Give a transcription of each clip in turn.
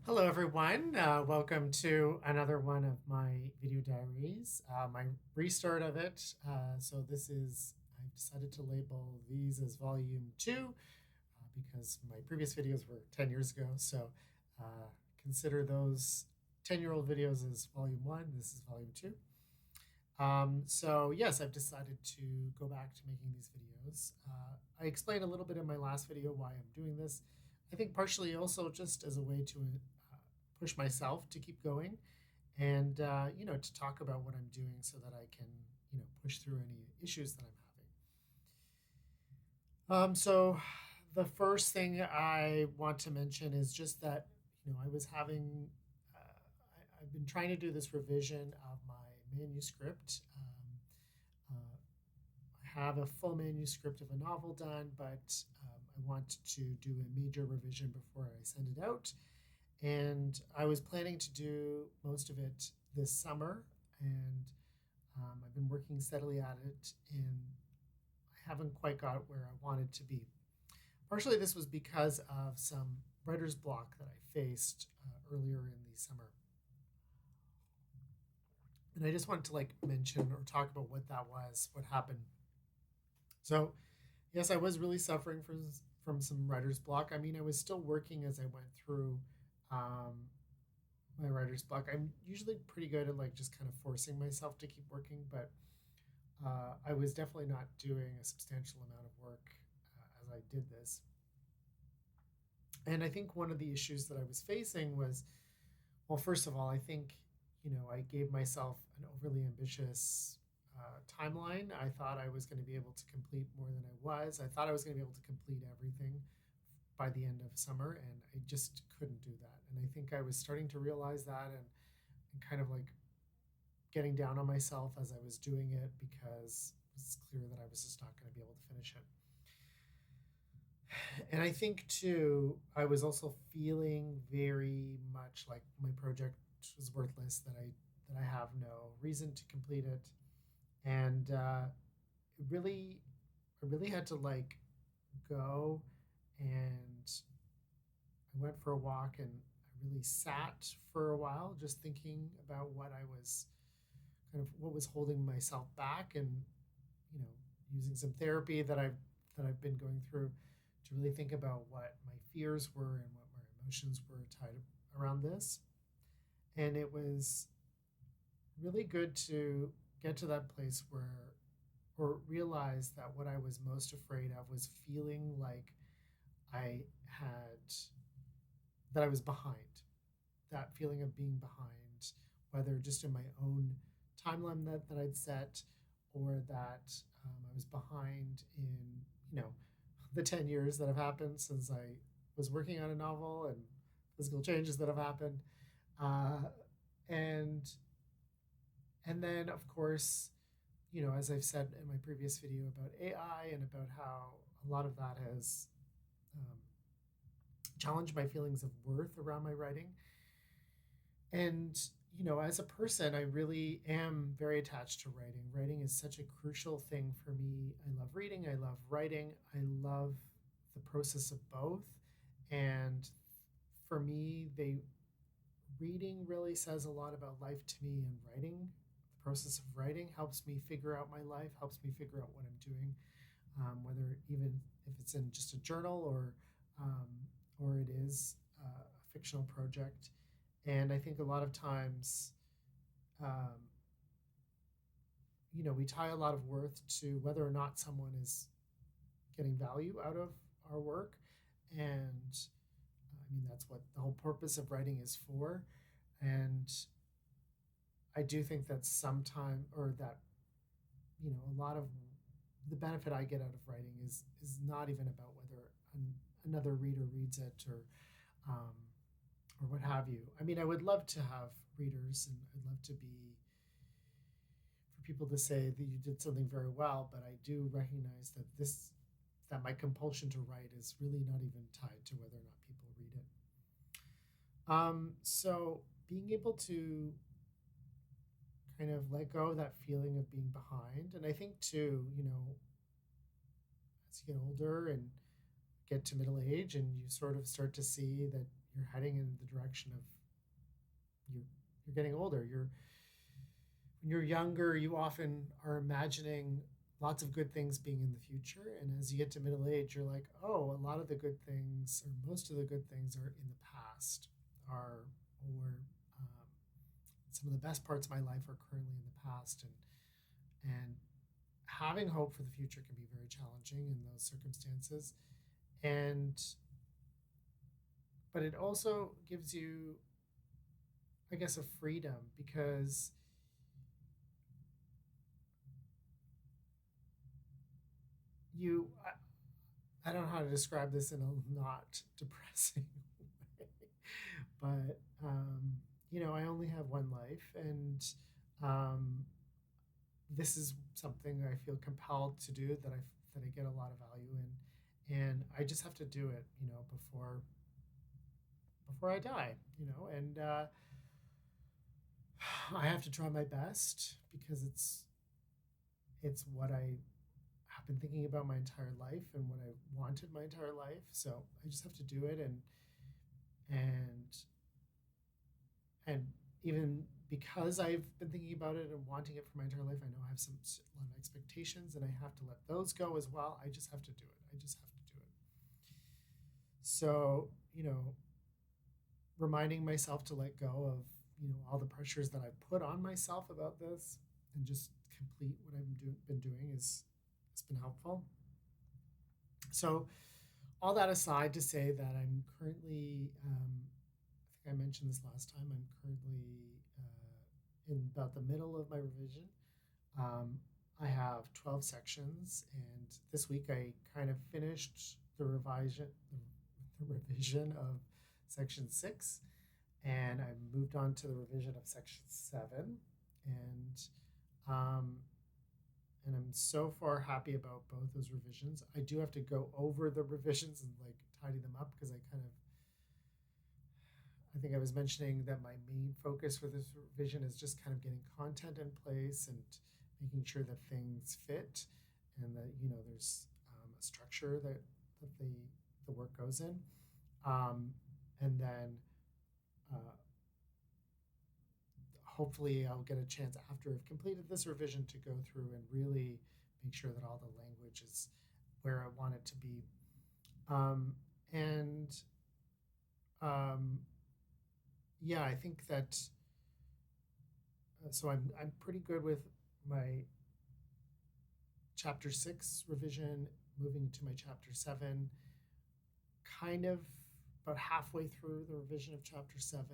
Hello, everyone. Welcome to another one of my video diaries, my restart of it. I've decided to label these as volume two because my previous videos were 10 years ago. So consider those 10-year-old videos as volume one. This is volume two. Yes, I've decided to go back to making these videos. I explained a little bit in my last video why I'm doing this. I think partially also just as a way to push myself to keep going and to talk about what I'm doing so that I can push through any issues that I'm having. So the first thing I want to mention is just that I was having I've been trying to do this revision of my manuscript. I have a full manuscript of a novel done, but I want to do a major revision before I send it out. And I was planning to do most of it this summer, and I've been working steadily at it, and I haven't quite got where I wanted to be. Partially, this was because of some writer's block that I faced earlier in the summer. And I just wanted to mention or talk about what that was, what happened. So, yes, I was really suffering from some writer's block. I mean, I was still working as I went through um, my writer's block. I'm usually pretty good at just kind of forcing myself to keep working, but I was definitely not doing a substantial amount of work as I did this. And I think one of the issues that I was facing was, well, first of all, I think I gave myself an overly ambitious timeline. I thought I was going to be able to complete more than I was. I thought I was going to be able to complete everything by the end of summer, and I just couldn't do that. And I think I was starting to realize that, and kind of getting down on myself as I was doing it because it's clear that I was just not going to be able to finish it. And I think too, I was also feeling very much like my project was worthless, that I have no reason to complete it, and it really, I really had to go, and I went for a walk, and I really sat for a while just thinking about what I was kind of what was holding myself back, and you know using some therapy that I've been going through to really think about what my fears were and what my emotions were tied around this. And it was really good to get to that place where or realize that what I was most afraid of was feeling like I had that I was behind. That feeling of being behind, whether just in my own timeline that I'd set, or that I was behind in the 10 years that have happened since I was working on a novel, and physical changes that have happened, uh, and and then of course, as I've said in my previous video about AI and about how a lot of that has um, challenged my feelings of worth around my writing. And as a person, I really am very attached to writing. Writing is such a crucial thing for me. I love reading, I love writing, I love the process of both. And for me, they reading really says a lot about life to me, and writing, the process of writing helps me figure out my life, helps me figure out what I'm doing, whether even if it's in just a journal, or it is a fictional project. And I think a lot of times, um, we tie a lot of worth to whether or not someone is getting value out of our work. And I mean, that's what the whole purpose of writing is for. And I do think that sometime, or that, a lot of the benefit I get out of writing is not even about whether another reader reads it, um, or what have you. I mean, I would love to have readers, and I'd love to be for people to say that you did something very well. But I do recognize that my compulsion to write is really not even tied to whether or not people read it. So being able to kind of let go of that feeling of being behind, and I think too, as you get older and get to middle age, and you sort of start to see that you're heading in the direction of you're you're getting older. You're when you're younger, you often are imagining lots of good things being in the future, and as you get to middle age, you're like, oh, a lot of the good things, or most of the good things, are in the past, are or um, some of the best parts of my life are currently in the past, and having hope for the future can be very challenging in those circumstances, and but it also gives you, I guess, a freedom because you I don't know how to describe this in a not depressing way, but I only have one life, and um, this is something I feel compelled to do, that I get a lot of value in, and I just have to do it, before I die, and I have to try my best because it's what I have been thinking about my entire life and what I wanted my entire life. So I just have to do it, and and even because I've been thinking about it and wanting it for my entire life, I know I have a lot of expectations, and I have to let those go as well. I just have to do it. I just have to do it. So reminding myself to let go of all the pressures that I put on myself about this, and just complete what been doing is has been helpful. So all that aside, to say that I'm currently, I think I mentioned this last time, I'm currently in about the middle of my revision. Um, I have 12 sections, and this week I kind of finished the revision of section 6, and I moved on to the revision of section 7, and um, and I'm so far happy about both those revisions. I do have to go over the revisions and like tidy them up because I think I was mentioning that my main focus for this revision is just kind of getting content in place and making sure that things fit, and that there's a structure that the work goes in, and then uh, hopefully I'll get a chance after I've completed this revision to go through and really make sure that all the language is where I want it to be. And um, yeah, I think that so I'm pretty good with my chapter 6 revision, moving to my chapter 7, kind of about halfway through the revision of chapter 7.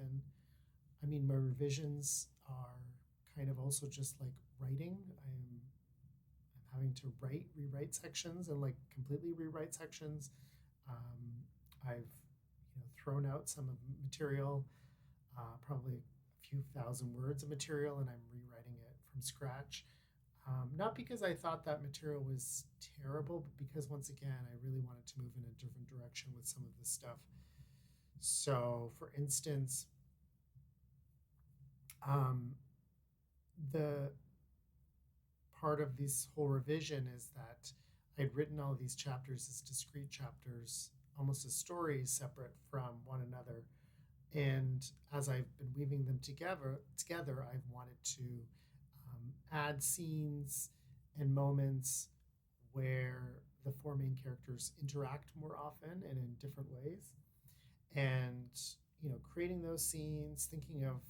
I mean, my revisions are kind of also just like writing. I'm having to rewrite sections, and like completely rewrite sections. I've thrown out some of the material, probably a few thousand words of material, and I'm rewriting it from scratch. Not because I thought that material was terrible, but because once again I really wanted to move in a different direction with some of this stuff. So, for instance, um, the part of this whole revision is that I'd written all of these chapters as discrete chapters, almost as stories separate from one another. And as I've been weaving them together, I've wanted to add scenes and moments where the four main characters interact more often and in different ways. And creating those scenes, thinking of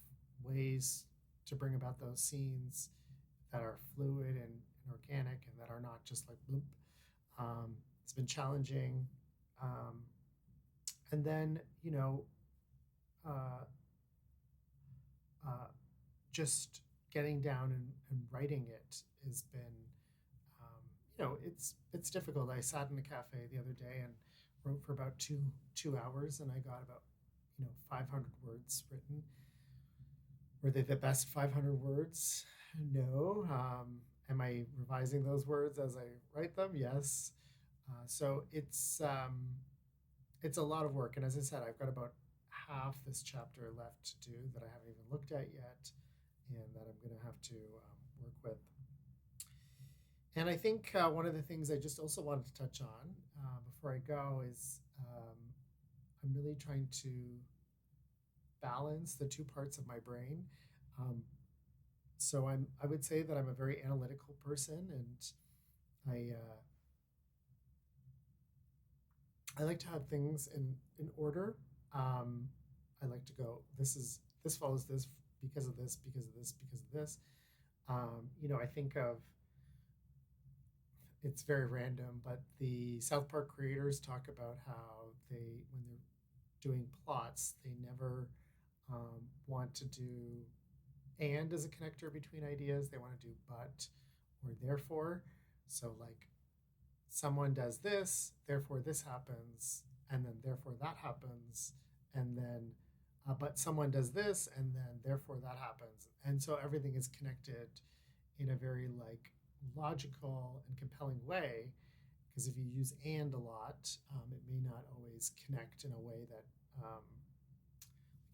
ways to bring about those scenes that are fluid and organic, and that are not just like bloop. It's been challenging. Um, and then, uh, uh, just getting down and writing it has been, it's difficult. I sat in a cafe the other day and wrote for about two hours, and I got about 500 words written. Were they the best 500 words? No. Am I revising those words as I write them? Yes. So it's a lot of work, and as I said, I've got about half this chapter left to do that I haven't even looked at yet, and that I'm going to have to work with. And I think one of the things I just also wanted to touch on before I go is I'm really trying to balance the two parts of my brain. Um, so I would say that I'm a very analytical person, and I I like to have things in order. Um, I like to go. This follows this because of this, because of this, because of this. I think of it's very random, but the South Park creators talk about how when they're doing plots, they never want to do and as a connector between ideas. They want to do but or therefore. So, like, someone does this, therefore this happens, and then therefore that happens, and then but someone does this, and then therefore that happens, and so everything is connected in a very like logical and compelling way. Because if you use and a lot, it may not always connect in a way that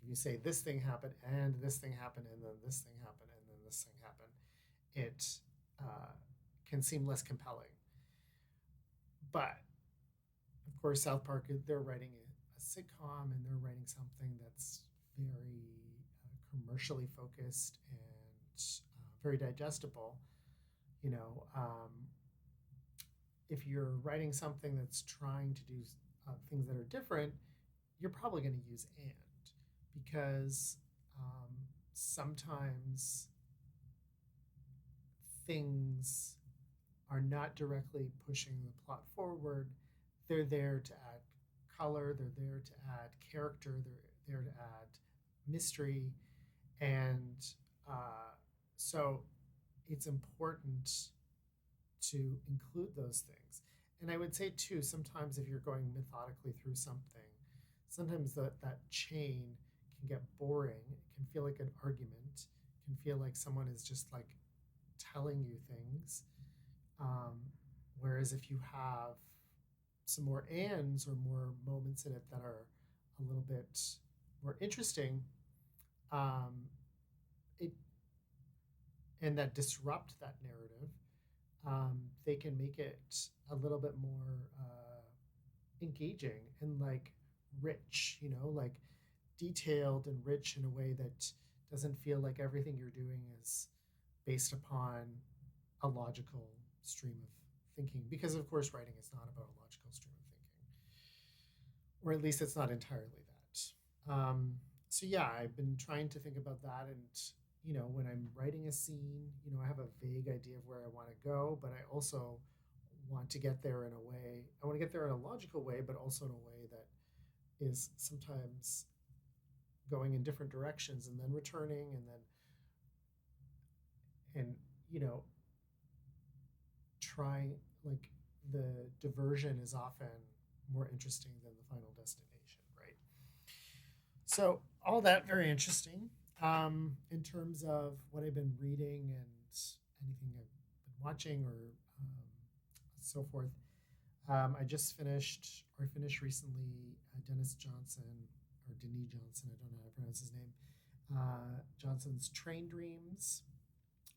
if you say this thing happened and this thing happened and then this thing happened and then this thing happened, it uh, can seem less compelling. But of course, South Park, they're writing a sitcom and they're writing something that's very commercially focused and very digestible. You know, if you're writing something that's trying to do things that are different, you're probably going to use and because sometimes things are not directly pushing the plot forward. They're there to add color, they're there to add character, they're there to add mystery. And so it's important to include those things. And I would say, too, sometimes if you're going methodically through something, sometimes that chain can get boring. It can feel like an argument, it can feel like someone is just like telling you things. Um, Whereas if you have some more ands or more moments in it that are a little bit more interesting, um, it and that disrupt that narrative, they can make it a little bit more engaging and like rich, like detailed and rich in a way that doesn't feel like everything you're doing is based upon a logical stream of thinking. Because, of course, writing is not about a logical stream of thinking, or at least it's not entirely that. So, yeah, I've been trying to think about that. And, when I'm writing a scene, I have a vague idea of where I want to go, but I also want to get there in a way, I want to get there in a logical way, but also in a way that is sometimes going in different directions and then returning and you know trying like the diversion is often more interesting than the final destination, right? So all that very interesting. In terms of what I've been reading and anything I've been watching or so forth, I just finished recently Dennis Johnson or Denis Johnson. I don't know how to pronounce his name. Johnson's Train Dreams.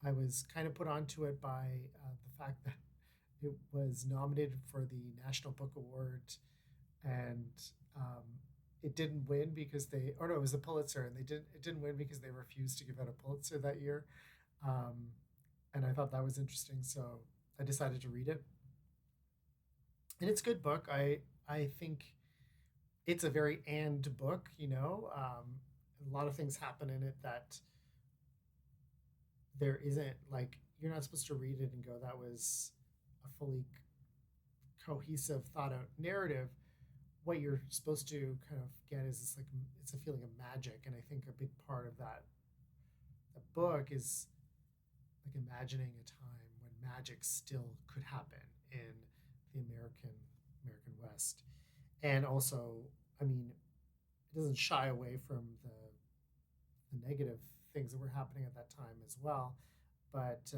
I was kind of put onto it by the fact that it was nominated for the National Book Award, and um, it didn't win because or no, it was a Pulitzer, and it didn't win because they refused to give out a Pulitzer that year. Um, and I thought that was interesting, so I decided to read it. And it's a good book. I think it's a very and book. A lot of things happen in it that there isn't like you're not supposed to read it and go that was a fully cohesive thought out narrative. What you're supposed to kind of get is this like it's a feeling of magic, and I think a big part of that the book is like imagining a time when magic still could happen in the American West. And also, I mean, it doesn't shy away from the negative things that were happening at that time as well. But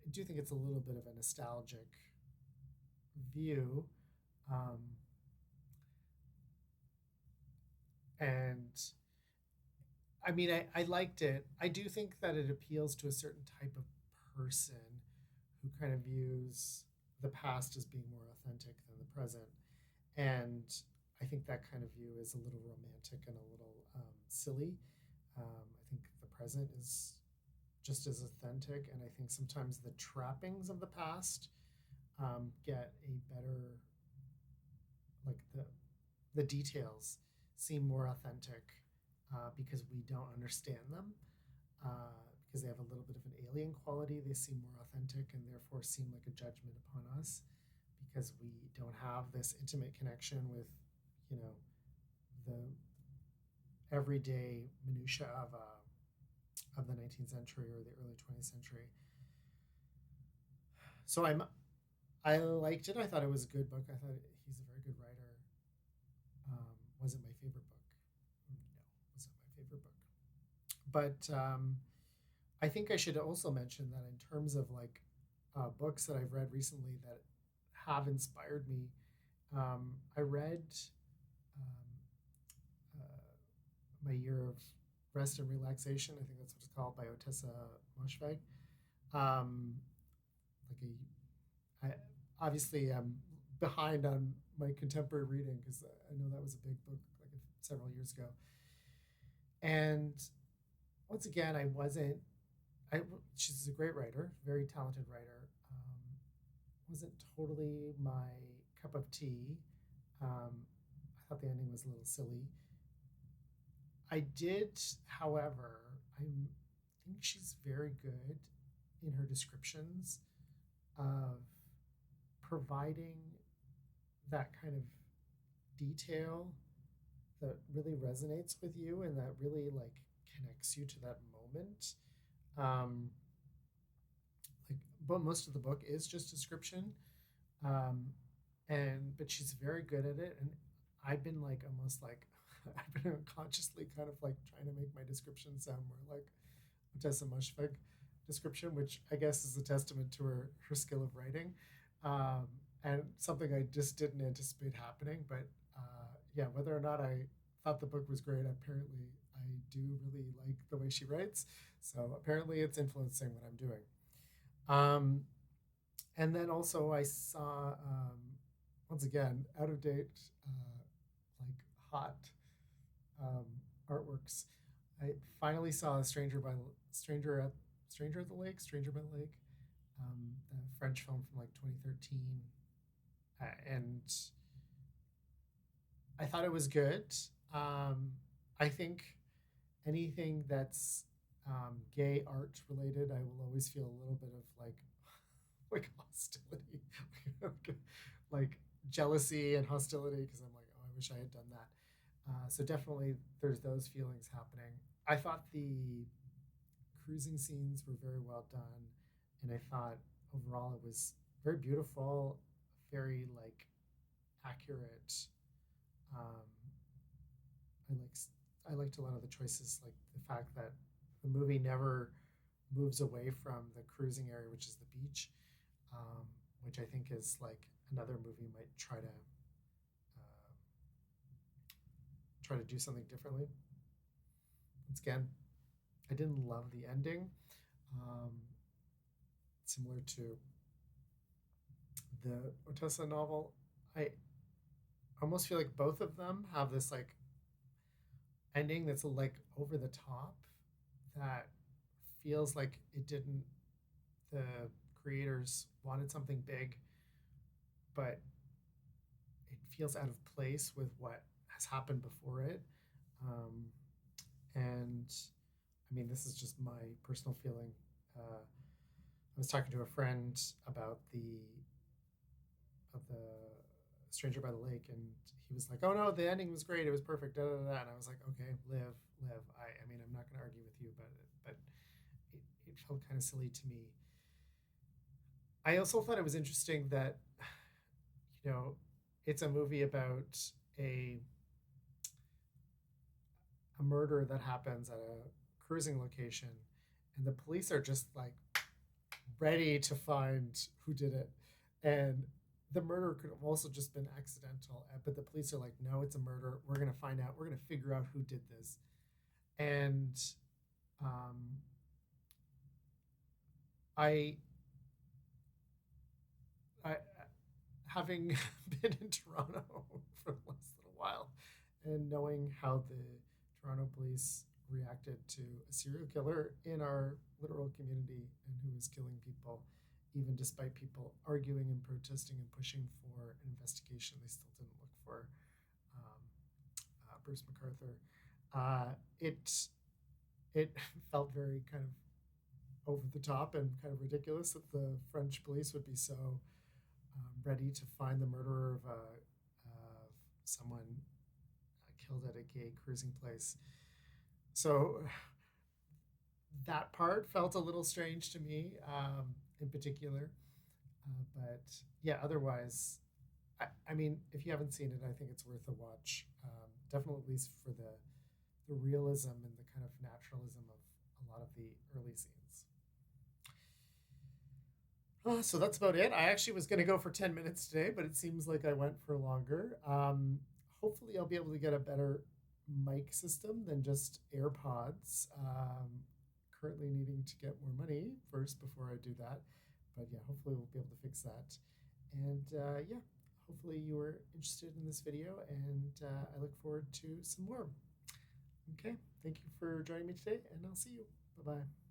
I do think it's a little bit of a nostalgic view. Um, and I mean, I liked it. I do think that it appeals to a certain type of person who kind of views the past as being more authentic than the present. And I think that kind of view is a little romantic and a little silly. I think the present is just as authentic, and I think sometimes the trappings of the past get a better, like the details seem more authentic because we don't understand them. Because they have a little bit of an alien quality, they seem more authentic and therefore seem like a judgment upon us because we don't have this intimate connection with, you know, the everyday minutia of the 19th century or the early 20th century. So I liked it. I thought it was a good book. I thought he's a very good writer. Was it my favorite book? No, it wasn't my favorite book. But I think I should also mention that in terms of like books that I've read recently that have inspired me, I read um, My Year of Rest and Relaxation. I think that's what it's called, by Ottessa Moshfegh. Um, like I obviously am behind on my contemporary reading because I know that was a big book like several years ago. And once again, I wasn't. I She's a great writer, very talented writer. Wasn't totally my cup of tea. I thought the ending was a little silly. I did, however, I think she's very good in her descriptions of providing that kind of detail that really resonates with you and that really like connects you to that moment. Um, but most of the book is just description, um, and but she's very good at it. And I've been like almost like I've been unconsciously kind of like trying to make my description sound more like Ottessa Moshfegh description, which I guess is a testament to her skill of writing, um, and something I just didn't anticipate happening. But yeah, whether or not I thought the book was great, apparently I do really like the way she writes. So apparently it's influencing what I'm doing. Um, and then also I saw once again out of date, like hot um, artworks. I finally saw Stranger at the Lake, Stranger by the Lake, the French film from like 2013, and I thought it was good. Um, I think anything that's gay art related, I will always feel a little bit of like hostility, like jealousy and hostility, because I'm like, oh, I wish I had done that. So definitely, there's those feelings happening. I thought the cruising scenes were very well done, and I thought overall it was very beautiful, very like accurate. Um, I like I liked a lot of the choices, like the fact that the movie never moves away from the cruising area, which is the beach, um, which I think is like another movie might try to do something differently. Once again, I didn't love the ending. Um, Similar to the Ottessa novel, I almost feel like both of them have this like ending that's like over the top that feels like it didn't the creators wanted something big, but it feels out of place with what has happened before it. Um, and I mean, this is just my personal feeling. I was talking to a friend about the Stranger by the Lake, and he was like, "Oh no, the ending was great. It was perfect." Da, da, da. And I was like, "Okay, live. I mean, I'm not going to argue with you, but it felt kind of silly to me. I also thought it was interesting that you know it's a movie about a a murder that happens at a cruising location, and the police are just like ready to find who did it, and the murder could have also just been accidental, but the police are like, no, it's a murder. We're gonna find out. We're gonna figure out who did this, and um, I I having been in Toronto for the last little while. And knowing how the Toronto police reacted to a serial killer in our literal community and who was killing people, even despite people arguing and protesting and pushing for an investigation, they still didn't look for um, Bruce McArthur. It felt very kind of over the top and kind of ridiculous that the French police would be so ready to find the murderer of someone killed at a gay cruising place. So that part felt a little strange to me, in particular. But yeah, otherwise, I mean, if you haven't seen it, I think it's worth a watch. Definitely, at least for the realism and the kind of naturalism of a lot of the early scenes. So that's about it. I actually was going to go for 10 minutes today, but it seems like I went for longer. Hopefully, I'll be able to get a better mic system than just AirPods. Currently needing to get more money first before I do that. But yeah, hopefully we'll be able to fix that. And yeah, hopefully you were interested in this video, and I look forward to some more. Okay, thank you for joining me today, and I'll see you. Bye-bye.